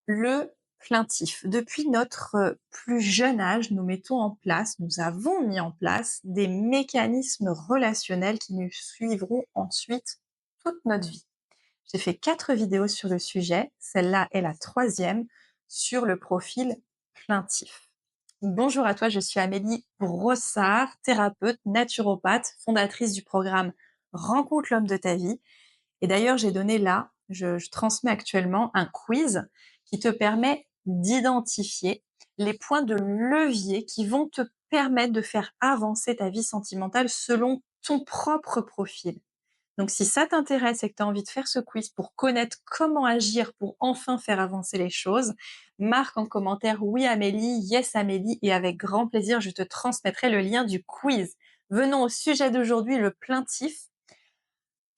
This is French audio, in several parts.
Le plaintif. Depuis notre plus jeune âge, nous avons mis en place des mécanismes relationnels qui nous suivront ensuite toute notre vie. J'ai fait 4 vidéos sur le sujet, celle-là est la troisième sur le profil plaintif. Bonjour à toi, je suis Amélie Brossard, thérapeute, naturopathe, fondatrice du programme Rencontre l'homme de ta vie. Et d'ailleurs, j'ai donné là, je transmets actuellement un quiz qui te permet d'identifier les points de levier qui vont te permettre de faire avancer ta vie sentimentale selon ton propre profil. Donc si ça t'intéresse et que tu as envie de faire ce quiz pour connaître comment agir pour enfin faire avancer les choses, marque en commentaire oui Amélie, yes Amélie, et avec grand plaisir je te transmettrai le lien du quiz. Venons au sujet d'aujourd'hui, le plaintif.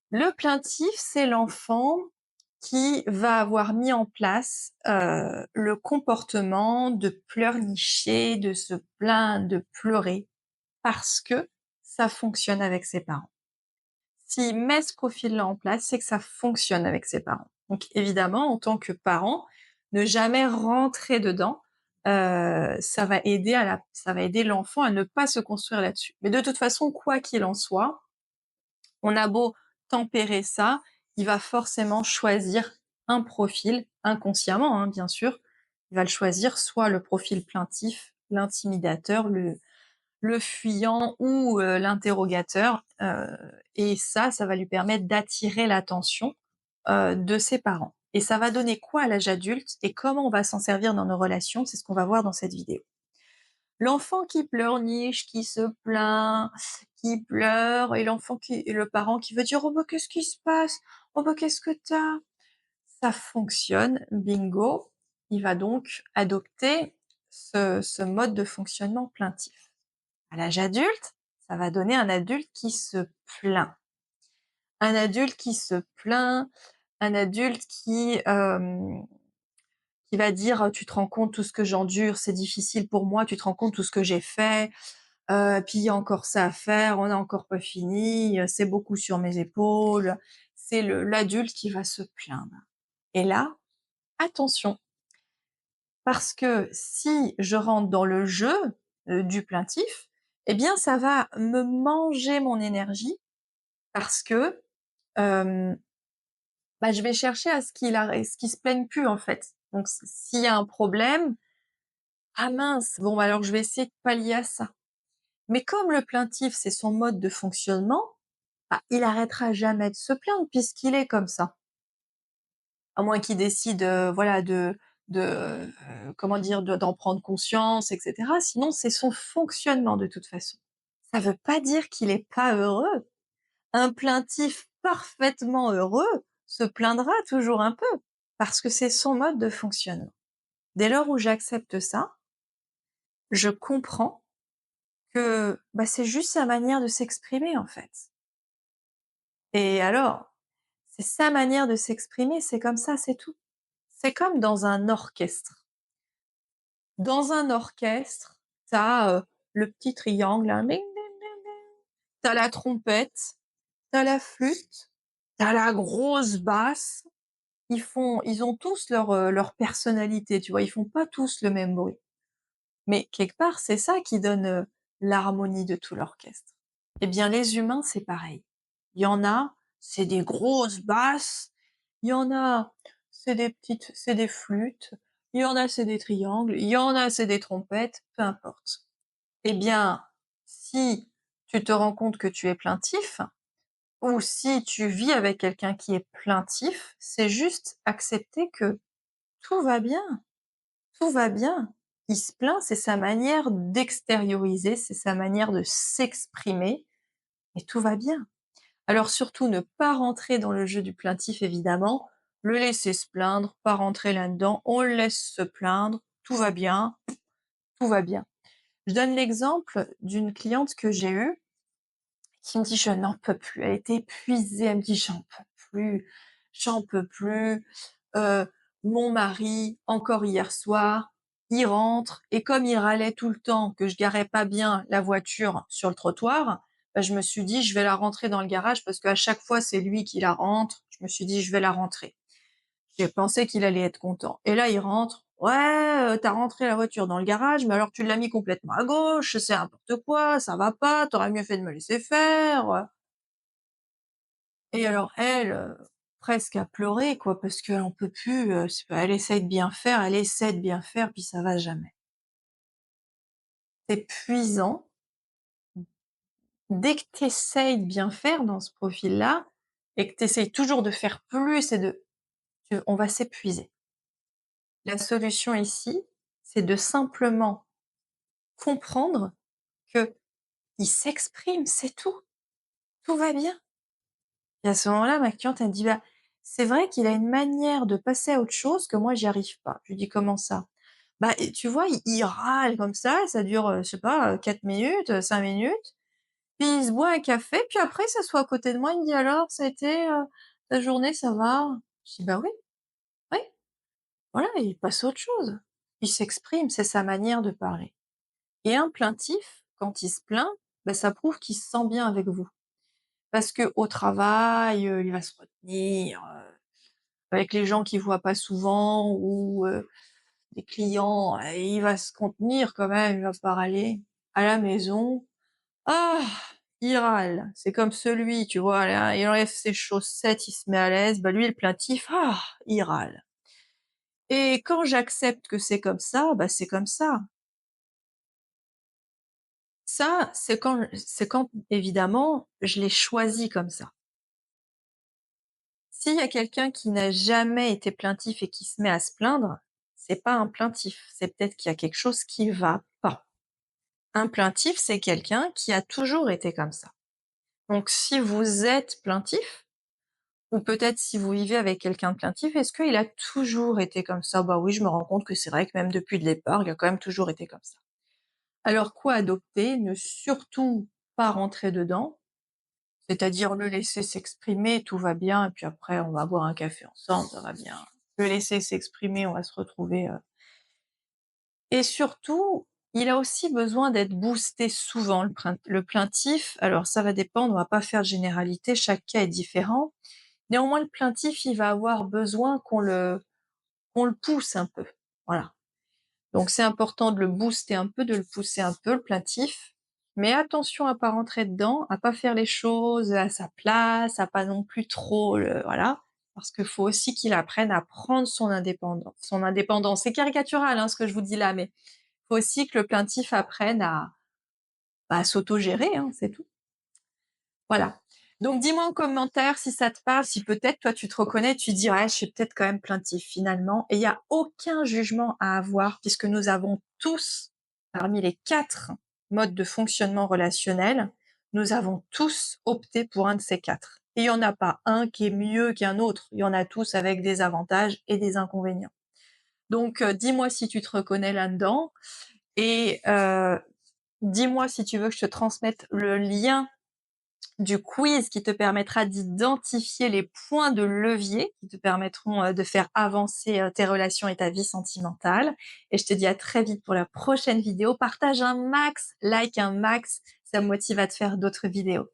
Le plaintif, c'est l'enfant qui va avoir mis en place, le comportement de pleurnicher, de se plaindre, de pleurer parce que ça fonctionne avec ses parents. S'il met ce profil-là en place, c'est que ça fonctionne avec ses parents. Donc évidemment, en tant que parent, ne jamais rentrer dedans, ça va aider l'enfant à ne pas se construire là-dessus. Mais de toute façon, quoi qu'il en soit, on a beau tempérer ça, il va forcément choisir un profil, inconsciemment, hein, bien sûr. Il va le choisir, soit le profil plaintif, l'intimidateur, le fuyant ou l'interrogateur. Et ça va lui permettre d'attirer l'attention de ses parents. Et ça va donner quoi à l'âge adulte et comment on va s'en servir dans nos relations, c'est ce qu'on va voir dans cette vidéo. L'enfant qui pleurniche, qui se plaint, qui pleure, et le parent qui veut dire: «Oh bah, qu'est-ce qui se passe? Oh bah, qu'est-ce que t'as?» Ça fonctionne, bingo. Il va donc adopter ce mode de fonctionnement plaintif. À l'âge adulte, ça va donner un adulte qui se plaint. Un adulte qui se plaint, un adulte qui va dire: «Tu te rends compte tout ce que j'endure, c'est difficile pour moi, tu te rends compte tout ce que j'ai fait?» Puis il y a encore ça à faire, on n'a encore pas fini, c'est beaucoup sur mes épaules. C'est l'adulte qui va se plaindre. Et là, attention, parce que si je rentre dans le jeu, du plaintif, eh bien ça va me manger mon énergie parce que, hem, bah, je vais chercher à ce qu'il se plaigne plus, en fait. Donc s'il y a un problème: «Ah mince, bon, bah, alors je vais essayer de pallier à ça». Mais comme le plaintif, c'est son mode de fonctionnement, bah, il arrêtera jamais de se plaindre puisqu'il est comme ça. À moins qu'il décide, voilà comment dire? D'en prendre conscience et cetera. Sinon, c'est son fonctionnement de toute façon. Ça veut pas dire qu'il est pas heureux. Un plaintif parfaitement heureux se plaindra toujours un peu, parce que c'est son mode de fonctionnement. Dès lors où j'accepte ça, je comprends que, bah, c'est juste sa manière de s'exprimer, en fait. Et alors, c'est sa manière de s'exprimer, c'est comme ça, c'est tout. C'est comme dans un orchestre. Dans un orchestre, t'as le petit triangle là, ding ding ding ding, tu la trompette, t'as la flûte, t'as la grosse basse. Ils ont tous leur personnalité, tu vois? Ils font pas tous le même bruit. Mais quelque part, c'est ça qui donne, l'harmonie de tout l'orchestre. Eh bien, les humains, c'est pareil. Il y en a, c'est des grosses basses, il y en a, c'est des flûtes, il y en a, c'est des triangles, il y en a, c'est des trompettes, peu importe. Eh bien, si tu te rends compte que tu es plaintif, ou si tu vis avec quelqu'un qui est plaintif, c'est juste accepter que tout va bien. Tout va bien. Il se plaint, c'est sa manière d'extérioriser, c'est sa manière de s'exprimer et tout va bien. Alors surtout ne pas rentrer dans le jeu du plaintif évidemment, le laisser se plaindre, pas rentrer là-dedans, on le laisse se plaindre, tout va bien, tout va bien. Je donne l'exemple d'une cliente que j'ai eue qui me dit: «Je n'en peux plus». Elle était épuisée, elle me dit: j'en peux plus, heu, mon mari, encore hier soir, il rentre et comme il râlait tout le temps que je garais pas bien la voiture sur le trottoir, bah, je me suis dit: «Je vais la rentrer dans le garage» parce qu'à chaque fois, c'est lui qui la rentre. Je me suis dit: «Je vais la rentrer». J'ai pensé qu'il allait être content et là, il rentre: «Ouais, tu rentré la voiture dans le garage, mais alors tu l'as mis complètement à gauche, c'est n'importe quoi, ça va pas, t'aurais mieux fait de me laisser faire». Et alors elle, presque à pleurer quoi, parce qu'elle en peut plus, c'est pas elle essaie de bien faire, elle essaie de bien faire, puis ça va jamais. C'est épuisant. Dès que tu essayes de bien faire dans ce profil-là et que tu essayes toujours de faire plus et de on va s'épuiser. La solution ici, c'est de simplement comprendre qu'il s'exprime, c'est tout. Tout va bien. Et à ce moment-là, ma cliente, elle me dit: «Bah, c'est vrai qu'il a une manière de passer à autre chose que moi j'y arrive pas». Je lui dis: «Comment ça?» «Bah, et tu vois, il râle comme ça dure, je sais pas, 4 minutes, 5 minutes, puis il se boit un café, puis après il s'assoit à côté de moi, il me dit: «Alors, ça a été, ta journée, ça va?» Je dis: «Bah oui, oui». Voilà, il passe à autre chose. Il s'exprime, c'est sa manière de parler. Et un plaintif, quand il se plaint, bah, ça prouve qu'il se sent bien avec vous. Parce qu'au travail, il va se retenir, avec les gens qu'il voit pas souvent ou, des clients, il va se contenir quand même, il va pas râler. À la maison, ah! Il râle. C'est comme celui, tu vois, là, il enlève ses chaussettes, il se met à l'aise, bah, lui le plaintif, ah! Il râle. Et quand j'accepte que c'est comme ça, bah, c'est comme ça. Ça, c'est quand évidemment, je l'ai choisi comme ça. S'il y a quelqu'un qui n'a jamais été plaintif et qui se met à se plaindre, c'est pas un plaintif, c'est peut-être qu'il y a quelque chose qui va pas. Un plaintif, c'est quelqu'un qui a toujours été comme ça. Donc si vous êtes plaintif, ou peut-être si vous vivez avec quelqu'un de plaintif, est-ce qu'il a toujours été comme ça? Bah oui, je me rends compte que c'est vrai que même depuis le départ, il a quand même toujours été comme ça. Alors quoi adopter? Ne surtout pas rentrer dedans, c'est-à-dire le laisser s'exprimer, tout va bien, et puis après on va boire un café ensemble, ça va bien. Le laisser s'exprimer, on va se retrouver, et surtout, il a aussi besoin d'être boosté souvent, le plaintif. Alors ça va dépendre, on va pas faire de généralité, chaque cas est différent. Néanmoins, le plaintif, il va avoir besoin qu'on le pousse un peu. Voilà. Donc c'est important de le booster un peu, de le pousser un peu, le plaintif. Mais attention à pas rentrer dedans, à pas faire les choses à sa place, à pas non plus trop le voilà. Parce qu'il faut aussi qu'il apprenne à prendre son indépendance. C'est caricatural, hein, ce que je vous dis là, mais faut aussi que le plaintif apprenne à, bah, à s'autogérer, hein, c'est tout. Voilà. Donc dis-moi en commentaire si ça te parle, si peut-être toi tu te reconnais, tu dis: «Ouais, je suis peut-être quand même plaintif finalement», et il y a aucun jugement à avoir puisque nous avons tous, parmi les 4 modes de fonctionnement relationnel, nous avons tous opté pour un de ces 4. Et il y en a pas un qui est mieux qu'un autre, il y en a tous avec des avantages et des inconvénients. Donc dis-moi si tu te reconnais là-dedans et dis-moi si tu veux que je te transmette le lien du quiz qui te permettra d'identifier les points de levier qui te permettront, de faire avancer, tes relations et ta vie sentimentale, et je te dis à très vite pour la prochaine vidéo. Partage un max, like un max, ça me motive à te faire d'autres vidéos.